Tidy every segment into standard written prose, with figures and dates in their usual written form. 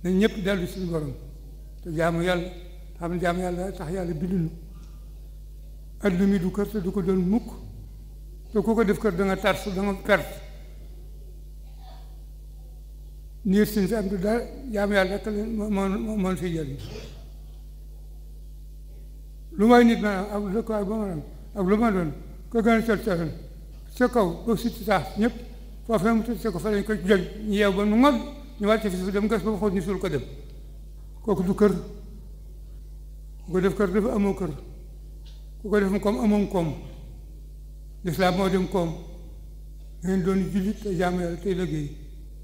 nañ ñëpp dellu suñu borom te jaamu yàlla xam ne jaamu yàlla tax yàlla binduñu adduna mi du kër te du ko doon mukk te ku ko def kër da nga tarsu da nga perte niir suñ fi am du dara jaamu yàlla rek moo fi jëriñ lu may nit ma ak lëkkuwaay ba ma am ak lu ma doon ko gën a col sa kaw ba suti sax ñëpp foofee mu tudd ko fa lañ ko jël ñu yeew ba nu ngol ñu wàcce fi dem gas ba xool ñu suul ko dem kooku du kër ku ko def kër dafa amoo kër ku ko def koom amoon koom lislaam moo dem koom ngeen doon jullit te jaamu yàlla tey liggéey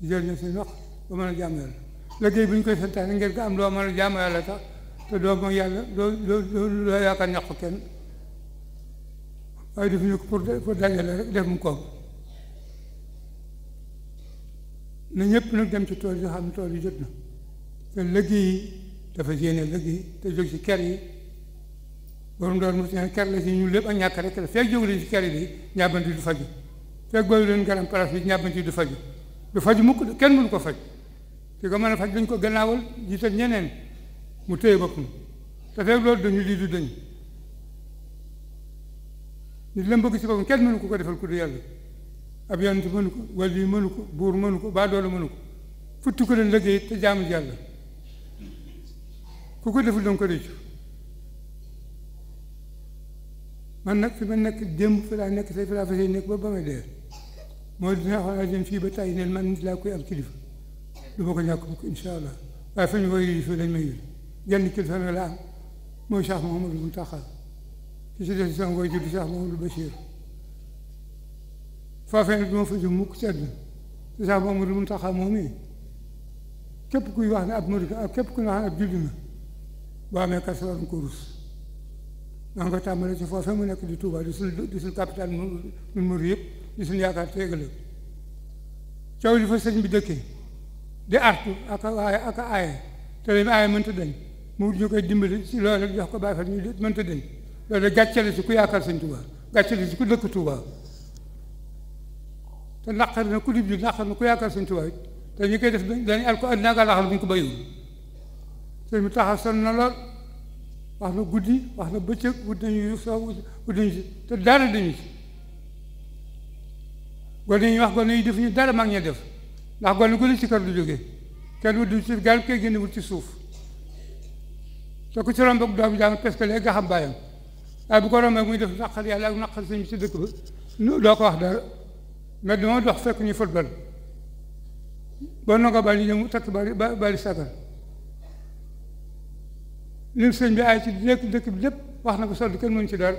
di jël na seen wax ba mën a jaamu yàlla liggéey bu ñu koy santaane ngeen ko am loo mën a jaamu yàlla tax te doo mooy yàlla doo yaakaar ñàkk kenn waaye defuñu ko pour dajale rek def mu koom na ñëpp nag dem ci tool yi xam ne tool yi jot na te liggéey dafa yéene liggéey te jóg ci ker yi borom door mu ne ker la si ñu lépp ak ñàkk rek la fekk jóg leen ci ker yi de ñàbbanti du faju fekk boobu leen garam place bi ñàbbanti du faju mukk kenn mënu ko faj ki ko mën a faj dañ ko gannaawal jiital ñeneen mu téye boppam te fekk loolu dañu lii du dañ nit la bëgg ci boppam kenn mënu ko defal ku du yàlla ab yonent mënu ko wali mënu ko buur mënu ko baadoolo mënu ko futti ko leen liggéey te jaamu yàlla ku ko deful danga ko réccu man nag fi ma nekk démb fi laa nekk tey fi laa fas yéene nekk ba may dee mooy dina xoolaa jëm fii ba tey neen man nit laa koy am kilifa du ma ko ñàkk bukk insha allah waaye fa ñu koy yii fii lañ may yii genn kilifa nag laa am mooy Cheikh Mouhamadou Mountakha ki si des sama koy juddu Cheikh Mouhamadou Bachir foofee nag du ma fa jóg mukk ci àdduna te Cheikh Mouhamadou Mountakha moom yi képp kuy wax ne ab murid ak képp kuy wax ne ab julli na boo amee kase war nga ko rus maa ngi ko tàmbale ci foofee mu nekk di Touba di suñu capital ñun murid yëpp di suñu yaakaar te ëllëg coow li fa sëñ bi dëkkee di artu ak a aaye te li mu aaye mënta dañ mu ñu koy dimbali ci loolu rek jox ko bàyyi fa ñu mënta dañ loolu gàccale si ku yaakaar sëñ Touba gàccale si ku dëkk Touba te naqar na ku dib ji naqar na ku yaakaar sëñ Touba te ñu koy def dañu al ko àddina ak àllaaxira bu ñu ko bayiwul sëñ bi taxaw sonn na lool wax na guddi wax na bëccëg wut nañu soo wut nañu si te dara dañu si gone yi wax gone yi defuñu dara mag ña def ndax gone gu ne ci kër du jógee kenn wut du ci gaal koy génnewul ci suuf te ku ci romb ak doom jàng parce que léegi nga xam bàyyam waaye bu ko rombee muy def naqar yàlla ak naqar sëñ bi ci dëkk ba doo ko wax dara mais dama dox fekk ñuy football boo nanga bali ñëw takk bali sagar lim sëñ bi ay ci dëkk bi lépp wax na ko sotti kenn mënu ci dara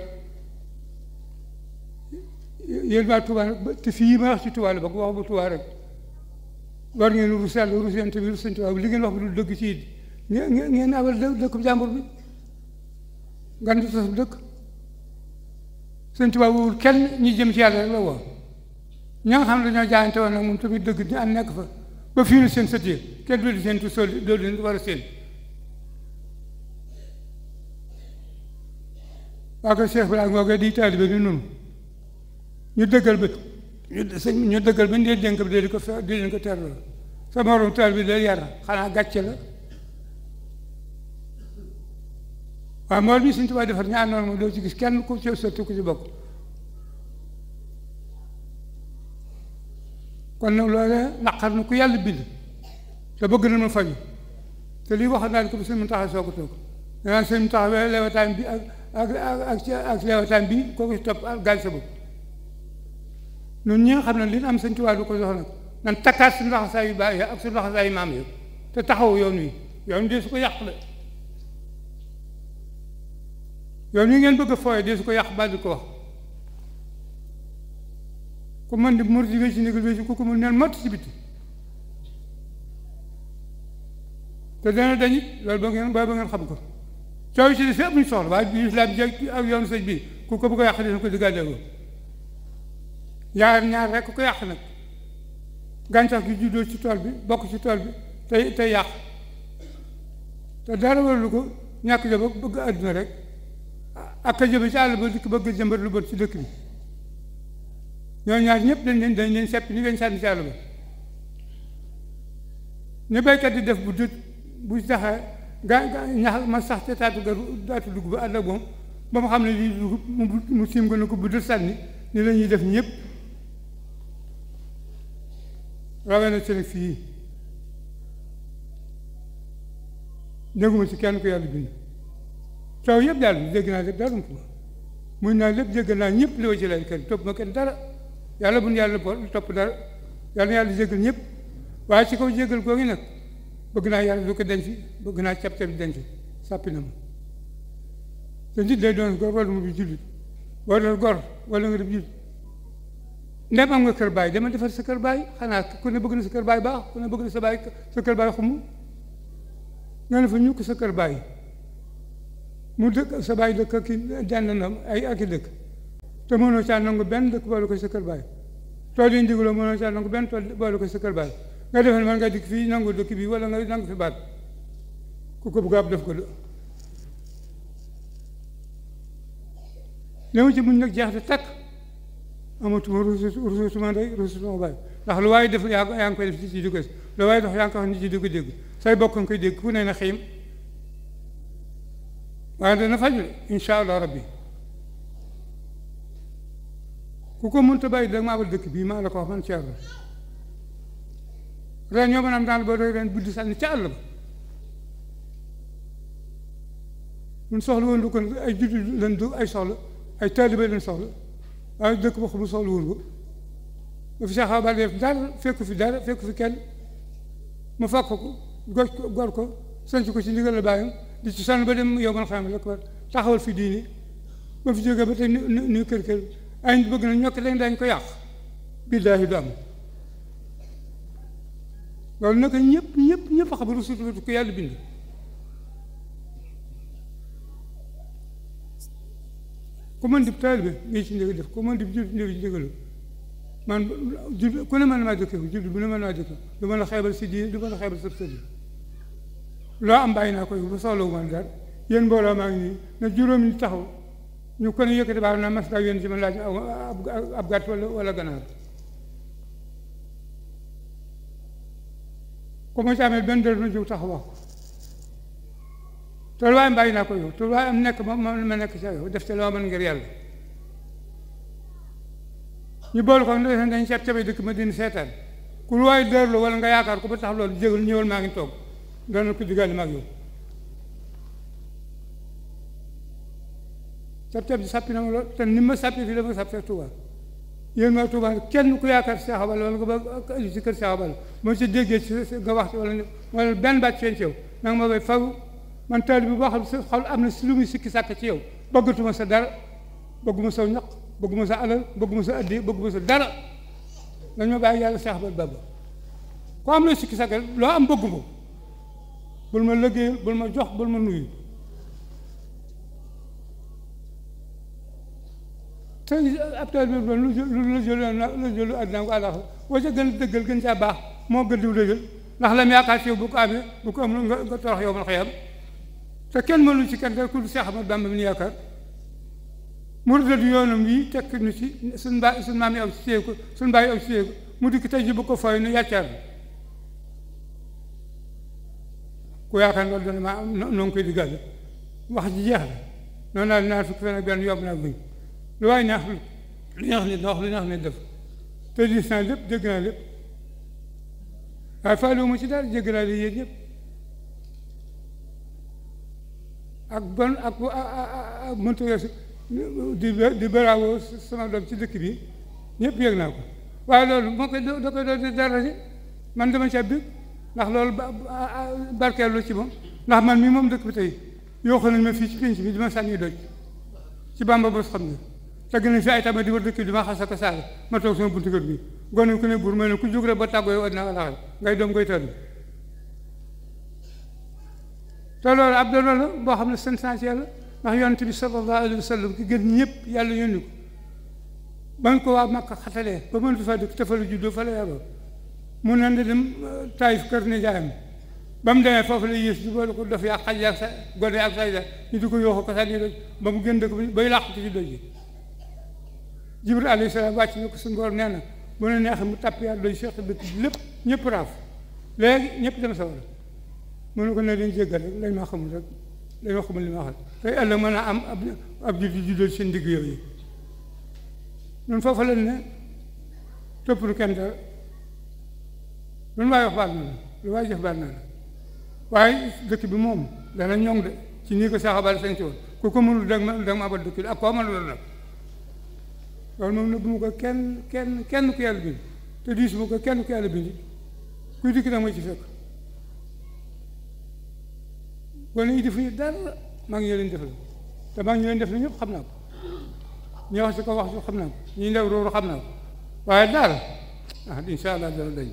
yéen waa Touba te fii ma wax ci Touba la bokk wax bu Touba rek war ngeen rus yàlla rus yonent bi rus sëñ Touba li ngeen wax bu dul dëgg ci it ngeen abal dëkk jàmbur bi ngan di tos dëkk sëñ Touba wowul kenn ñi jëm ci yàlla rek la woo ña nga xam ne dañoo jaayante woon nag moom tamit dëgg ñu am nekk fa ba fii seen sët yi kenn du di seen tu sol doo leen war a seen waa ko Cheikh Ibrahima ngoo koy di taalibe ni noonu ñu dëggal ba ñu dëggal ba ndee dénk bi di ko di leen ko terloo sa morom taalibe bi day yar xanaa gàcce la waaye mool bi Sëñ Tuubaa defar ñaar noonu moom doo ci gis kenn ku ci sotti ku ci bokk kon nag loolee naqar na ku yàlla bind te bëgg na ma faju te lii wax naa ko bi sëñ Muntaxa soo ko toog danaan sëñ Muntaxa lewataan bi ak lewataan bi kooku si topp ak gaal sa bopp ñun ñi nga xam ne li ñu am Sëñ Tuubaa du ko jox nag nan takkaat suñu laxasaay yu baax ak suñu laxasaay yu maam yi te taxaw yoon wi yoon dee su ko yàq la yoon wi ngeen bëgg a fooye dee su ko yàq ba di ko wax ku mën di mur di wéy ci négal wéy ci ku ko mun neen mott ci biti te dana dañit loolu ba ngeen xam ko coow ci des fi amuñ soxla waaye bi islam ji ak yoonu sëñ bi ku ko bëgg a yàq dina ko diggaaleegoo ñaar rek ku ko yàq nag gàncax gi juddoo ci tool bi bokk ci tool bi tey yàq te dara waralu ko ñàkk jëm ak bëgg àdduna rek ak ka jëme ci àll ba dikk bëgg jëmbat lu bon ci dëkk bi ñooñu ñaar ñëpp dañ leen sepp ni weñ sànni ci àll ba ni béykat di def bu bu taxee ñax ma sax ca taatu dugub ba ànd ak moom ba mu xam ne lii dugub mu siim ko ne ko bu dul sànni ni la ñuy def ñëpp rawee na ci nag fii dégguma ci kenn ko yàlla bind taw yëpp daal dégg naa lépp daal ko muy naa lépp dégg naa ñëpp li wa ci leen kenn topp ma kenn dara yàlla buñ yàlla topp dara yàlla na yàlla jéggal ñëpp waaye ci kaw jéggal googu nag bëgg naa yàlla du ko denc bëgg naa cap-cap denc sàppi na ma te nit day doon gor wala mu di jullit boo doon gor wala nga def jullit ndem am nga kër baay dama defar sa kër baay xanaa ku ne bëgg na sa kër baay baax ku ne bëgg na sa kër baay xumu nga ne fa ñukk sa kër baay mu dëkk sa baay dëkk ki dend na ay ak i dëkk te mënoo caa nangu benn dëkk boole ko sa kër baay tool yi ndigaloo mënoo caa nangu benn tool boole ko sa kër baay nga defe ne man nga dikk fii nangu dëkk bi wala nga nangu fi baat ku ko bëgg ab def ko de li ma ci muñ nag jeex de takk amatuma rusutuma ndey rusutuma baay ndax lu waaye def yaa ngi koy def nit yi di ko gis lu waaye dox yaa ngi koy wax nit yi di ko dégg say bokk nga koy dégg ku ne na xiim waaye dana faju incha allah rabbi ku ko mënta bàyyi da maa abal dëkk bii maa la ko wax man Thierno ren ñoo mën a am daal boo doy ren buddi sànni ca àll ba ñun soxla woon du ko ay juddu lan du ay soxla ay taalibe lañ soxla waaye dëkk ba xamul soxla woon ko ba fi sax ba def dara fekku fi kenn ma fàkk ko gor ko sanc ko ci ndigal la bàyyam di ci sonn ba dem yow man xam la ko taxawal fi diini ba fi jógee ba tey nu kër ay bëgg na ñokk leen dañ ko yàq billaahi du am loolu nag ñëpp xam rusutu ko yàlla bind ku mën di taalibe ngi ci ndigal def ku mën di ngi ci ndigalu man ku ne mën maa dëkk jullit bu ne mën maa dëkk du mën a xeebal si diine du mën a xeebal sab sëriñ loo am bàyyi naa koy ba soxlawu man dara yéen mbooloo maa ngi nii na juróomi nit taxaw ñu ko ne yëkkati baax na mas daa yéen ci man laaj ab gàtt wala ganaar ku ma ci amee benn dër na jiw taxaw wax ko te lu waay bàyyi naa ko yow te lu waay am nekk ma nekk ca yow def ca loo mën ngir yàlla ñu boolu ko dañ seet cabay dëkk ma dina seetaan ku lu waay dërlu wala nga yaakaar ko ba tax loolu jégal ñëwal maa ngi toog doona ko diggaale maag yow sab-cab ji sàppi na ma lool te ni ma sàppi fii la ma sàppi Tuuba yéen ma Tuuba kenn ku yaakaar Cheikh Abal wala nga ba aju ci kër Cheikh Abal moo ci déggee ci nga wax ci wala benn baat feeñ ci yow nanga ma bay faw man taali bi boo xam sa xol am na si lu muy sikki sàkk ci yow bëggatuma sa dara bëgguma sa ñaq bëgguma sa alal bëgguma sa addi bëgguma sa dara dañ ma bàyyi yàlla Cheikh Abal Baba ko am na sikki sàkk loo am bëgguma bul ma liggéeyal bul ma jox bul ma nuyu te ab taal bi doon lu jëlu àddina ko àllax boo ca gën a dëggal gën caa baax moo gën diw dëggal ndax la mu yaakaar ci yow bu ko amee bu ko amul nga torox yow man xëyam te kenn mënul ci kenn ku Seex Ahmadu Bamba mi ñu yaakaar mu rëdd yoonam yi tekk nu ci suñ maam yi aw ci téye ko suñ baay yi aw ci téye ko mu dikk tey ji bu ko fooy nu yàccaar ku yaakaar loolu dana maa noo ngi koy diggal wax ji jeex la noonu naa dinaa fukki fan ak benn yomb naa buñ lu waay neex lu neex nit wax lu neex nit def te gis naa lépp dégg naa lépp waaye faale wu ma ci dara jégg naa li yéen ñëpp ak bon ak mënta weesu di baraawoo sama doom ci dëkk bi ñëpp yëg naa ko waaye loolu moo koy da koy doon dara si man dama ca bëgg ndax loolu barkeelu ci moom ndax man mii moom dëkk bi tey yoo xam nañ ma fii ci pénc bi di ma sànni doj ci Bamba bos xam ne tagg nañ fi ay tamit di war dëkk bi di ma xas ak saaga ma toog sama buntu kër bi gone ku ne buur ma ne ku jóg rek ba tàggoo yow addina alaxal ngay doom ngay tëdd te loolu ab doon la boo xam ne sant naa ci yàlla ndax yonent bi sallallahu alayhi wa sallam ki gën ñëpp yàlla yónni ko ba nga ko waa Makka xatalee ba mënatu fa dëkk te fa la juddoo fa la yaroo mu ne di dem Taayif kër ne jaayam ba mu demee foofu la yées di boole ko dof yaa xaj yaa sa gone ak sayda ñu di ko yooxu ko sànni doj ba mu gën dëkk bay làqatu ci doj yi Jibril alayhi salaam wàcc na ko suñu borom nee na bu ne neexee mu tàpp yàlla doj seex dëkk bi lépp ñëpp raaf léegi ñëpp dem sa wala mu ne ko ne leen jéggal rek lañ ma xamul rek lañ ma xamul li ma waxal tey ëllëg mën a am ab ji di juddal seen digg yooyu ñun foofu lañ ne topp lu kenn dara lu waay wax baal na la lu waay jëf baal na la waaye dëkk bi moom dana ñoŋ de ci nii ko saxabal sañ ci woon ku ko mënul dag ma abal dëkk bi ak koo mënul nag loolu moom nëbb mu ko kenn ku yàlla bind te diis mu ko kenn ku yàlla bind kuy dikk nag ma ci fekk gone yi defuñu dara maa ngi leen def la te maa ngi leen def la ñëpp xam naa ko ñi wax si ko wax si xam naa ko ñi ndaw róoru xam naa ko waaye daal incha allah dara dañ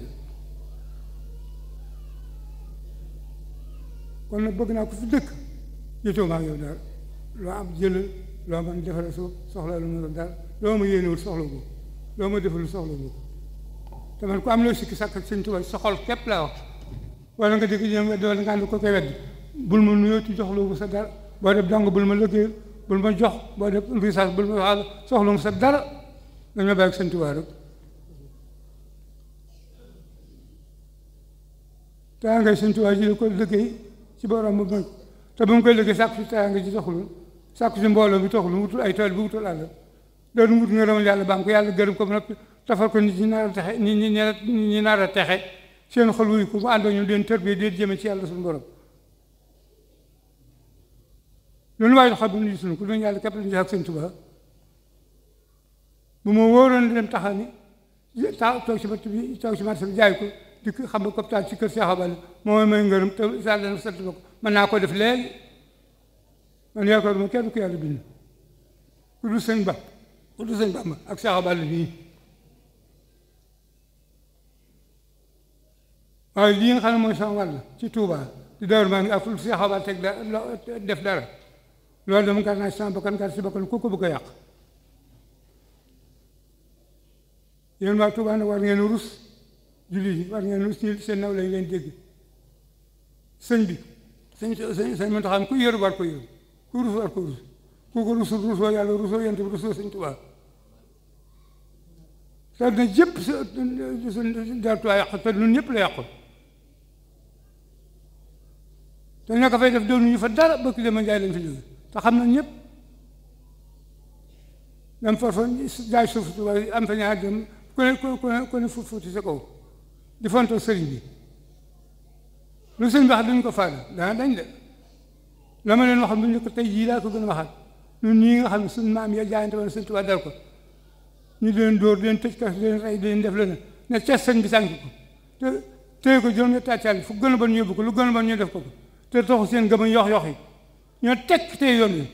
kon nag bëgg naa ko fi dëkk jotoo maa ngi yow daal loo am jëlal loo mën defal suuf soxla lu mu daal loo ma yéenewul soxla ko loo ma defal soxla ko te man ku am loo sikki sàkk Sëñ Tuubaa sa xol képp laa wax wala nga dégg ñoom wedd wala nga ànd ko koy wedd bul ma nuyoo ci jox loo sa dara boo def jàng bul ma lëggéeyal bul ma jox boo def risaas bul ma waxal soxla mu sa dara dañoo bàyyi ak Sëñ Tuubaa rek taa ngay Sëñ Tuubaa ji la ko liggéey ci borom mu bañ te bu mu koy liggéey sàkku si taa nga ji taxul sàkku si mbooloo bi taxul wutul ay tool bi wutul àll doon wut ngërëmal yàlla baam ko yàlla gërëm ko ba noppi tafal ko nit ñi nar a texe ñi nar a texe seen xol wuyu ko mu àndoo ñu leen tër bi dee jëme ci yàlla suñu borom loolu waaye xam bu ñu gisuñu ko doon yàlla képp lañu ak Sëñ Tuubaa bu ma wóoroon dem taxaw ni toog ci marché bi jaay ko di xam nga koptaal ci kër Cheikh Abal moo may ngërëm te sa dana sant ma ko mën naa ko def léegi man yaakaar ma kenn ku yàlla bind ku du sëñ Bamba ak Cheikh Abal bii waaye lii nga xam ne mooy sama wàll ci Touba di Daaru maa ngi ak lu Cheikh Abal teg def dara loolu dama gar naa si sama bakkan gar si bakkan ku ko bëgg a yàq yéen waa Touba nag war ngeen rus julli yi war ngeen rus ñi seen naw lañ leen dégg sëñ bi sëñ mën taxam ku yëru war ko yëru ku rus war ko rus ku ko rusul rusoo yàlla rusoo yent bi rusoo Sëñ Tuubaa te na jëpp Daaru Tuubaa yàq te ñun ñëpp la yàqul te ña ko fay def doon ñu fa dara bëgg dema jaay lañ fi jóge te xam nañ ñëpp dam farfa jaay suuf Tuubaa am fa ñaar dem ku ne fuuti sa kaw di fontoo sëriñ bi lu sëriñ bi wax duñ ko faale dana dañ de la ma leen waxoon bu ñu ko tey jii laa ko gën a waxaat ñun ñii nga xam ne suñu maam ya jaayante woon Sëñ Tuubaa dal ko ñu di leen dóor di leen tëj kas di leen rey di leen def leneen ne ca sëñ bi sànq ko te téye ko juróom-ñetti at fu gën a bon ñu yóbbu ko lu gën a bon ñu def ko te taxu seen gëm a yox yi ñoo tekk téye yoon wi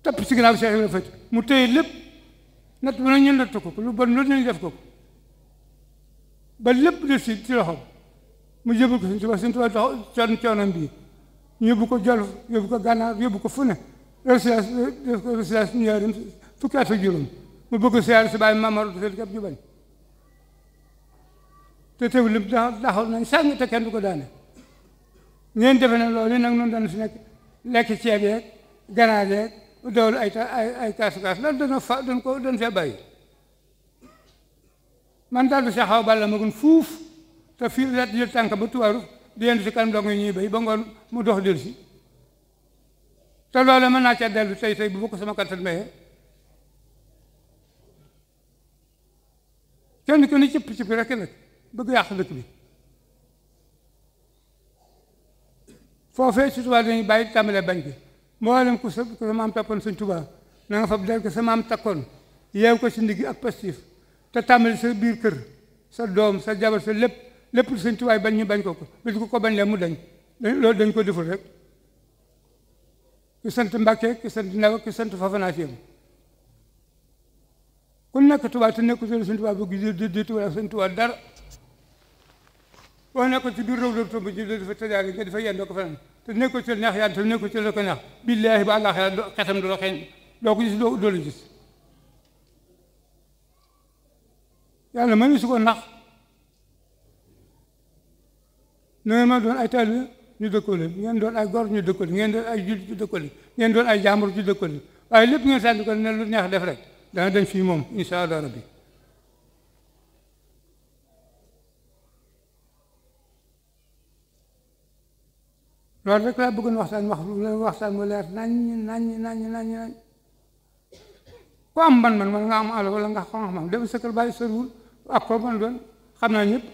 topp si ginnaaw Cheikh Ibrahima Faty mu téye lépp natt bu ñu natt ko lu bon lu ñu def ko ba lépp de ci loxoom mu yóbbu ko Sëñ Tuubaa tax coonam bii ñu yóbbu ko Jolof yóbbu ko Gànnaar yóbbu ko fu ne résidence Njaaréem fukki at ak juróom mu bëgg siyaare si bàyyi Mamadou Sall képp ñu bañ te teewul lépp daxaw nañ sàng te kenn du ko daane ngeen defe ne loolu nag noonu dana fi nekk lekk ceeb yeeg ganaar yeeg dawal ay kaas loolu dañ fee bàyyi man daal du saxaw balla ma gën fuuf te fii la jël tànk ba tuwaaru di yendu si kanam dong ñuy béy ba ngoon mu dox dellu si te loolu mën naa ca dellu tey bu ko sama kattan mayee kenn ku ne cëpp rek nag bëgg yàq dëkk bi foofee si Tuubaa dañuy bàyyi tàmbalee bañ bi mboolem ku sa maam takkoon Sëñ Tuubaa na nga fab del ko sa maam takkoon yeew ko si ndigg ak pastif te tàmbali sa biir kër sa doom sa jabar sa lépp lu Sëñ Tuubaa bañ ñu bañ ko bi ko bañ lee mu dañ loolu dañ ko deful rek ki sant Mbàkke ki sant Ndaw ki sant Fafana Seen ku nekk Tuubaa te nekku Sëñ Tuubaa bëgg di Tuubaa Sëñ Tuubaa dara boo nekkoon ci biir réew tomb ji dafa tëjaale nga dafa yendoo ko fanaan te nekkoo ci neex yàlla te nekkoo ci la ko neex billaahi ba àllaaxira xetam du la xeeñ doo ko gis doo la gis yàlla mënu su ko nax na ngeen ma doon ay taalibe ñu dëkkoo leen ngeen doon ay gor ñu dëkkoo leen ngeen doon ay jullit ñu dëkkoo leen ngeen doon ay jàmbur ñu dëkkoo leen waaye lépp ngeen sànni ko ne lu neex def rek dana dem fii moom insha allah rabbi loolu rek laa bëggoon waxtaan mu leer naññ ku am man nga am àll wala nga xam dem sa kër bàyyi soriwul ak koo man doon xam naa ñëpp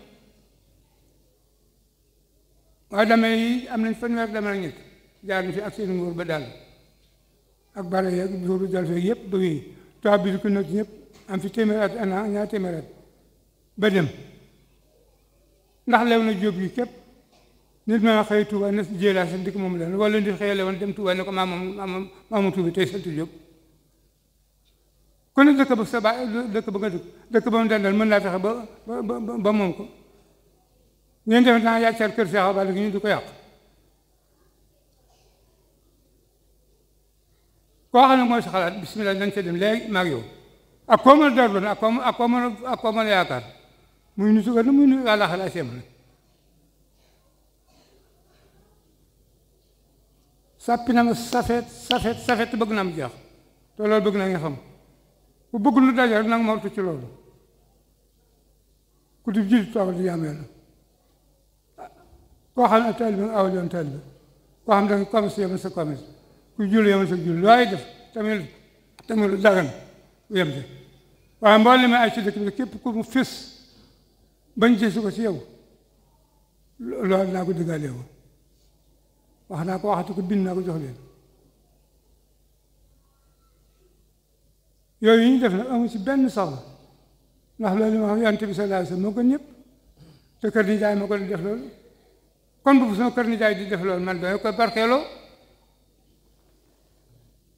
waaye damay yi am nañ fanweer dama ak ñett jaar na fi ak seen nguur ba daal ak bare yeeg jóoru jal feeg yëpp ba wéy toit bi ko nag ñëpp am fi téeméer at ana ñaar téeméer at ba dem ndax lew na jóob yi képp nit ma xëy Tuuba ne jéelaa sa dikk moom leen wala nit xëy lewoon dem Tuuba ne ko maamu Tuuba tey sant Jóob ku ne dëkk ba sa baay dëkk ba nga dëkk ba mu dandal mën naa fexe ba moom ko ngeen def naa yàccaar kër Seex Awa gi ñu di ko yàq koo xam ne mooy sa xalaat bismillah dañ ca dem léegi maag yow ak koo mën a door doon ak koo mën a yaakaar muy nitu gën muy nitu àllaaxira seem na sàppi na ma safet bëgg na am jeex te loolu bëgg naa nga xam ku bëgg lu daje rek nag ma wartu ci loolu ku di jiit toogal di jaam yàlla koo xam ne taalibe nga aw doon taalibe koo xam ne danga commerce yemal sa commerce ku julli yemal sa julli looy def tamit lu dagan yem ci waaye mboolem ay ci dëkk bi képp ku mu fés bañ gisu ko ci yow loolu naa ko diggaale yow wax naa ko waxatu ko bind naa ko jox leen yooyu yi ñu def nag amu ci benn soxla ndax loolu ma xam yonent bi sallallahu alayhi wasallam moo gën ñëpp te kër nijaay ma ko def loolu kon bu sama kër nijaay di def loolu man dama koy barkeeloo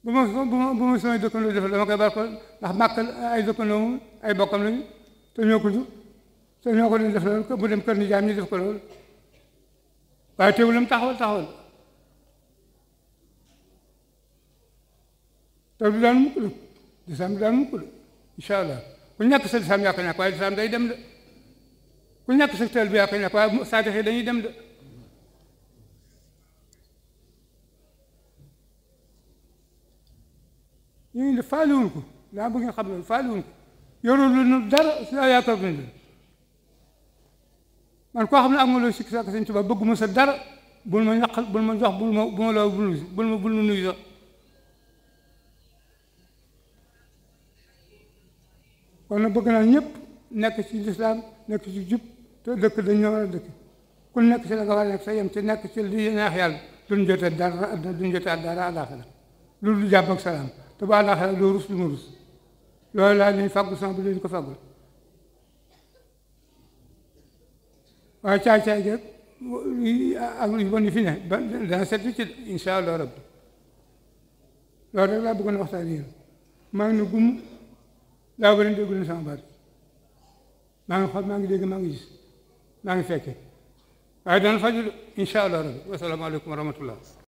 bu ma samay dëkkandoo def dama koy barkeeloo ndax màkk ay dëkkandoo ay bokkam lañu te ñoo ko jur te ñoo ko doon def loolu bu dem kër nijaay ñu def ko loolu waaye teewulam taxawal te du daan mukk la lislaam du daan mukk la incha allah ku ñàkk sa lislaam yaa ko ñàkk waaye lislaam day dem de ku ñàkk sa teel bi yaa ko ñàkk waaye saadix yi dañuy dem de ñu ngi faaliwuñ ko daa bëgg nga xam loolu faaliwuñ ko yorul lu dara si yaakaar nañ la man koo xam ne am nga loo sikki sàkk Sëñ Tuubaa bëgguma sa dara bul ma ñaqal bul ma jox bul ma nuyu sax kon nag bëgg naa ñëpp nekk ci lislaam nekk ci jub te dëkk dañu war a dëkk ku nekk ci la nga war a nekk sa yem te nekk ci li neex yàlla duñ jotee dara adduna duñ jotee dara àllaaxira loolu du jàmm ak salaam te bu àllaaxira doo rus lu ma rus loolu laa leen fàggu sama bu leen ko fàggul waaye caay-caay gi ak lu bon yi fi ne dana set ci incha allah rabbi loolu rek laa bëggoon a waxtaan yéen maa ngi ne gum daa ba leen déggu leen sama baat maa ngi xool maa ngi dégg maa ngi gis maa ngi fekke waaye dana faju incha allah rabbi wasalaamaaleykum wa rahmatullah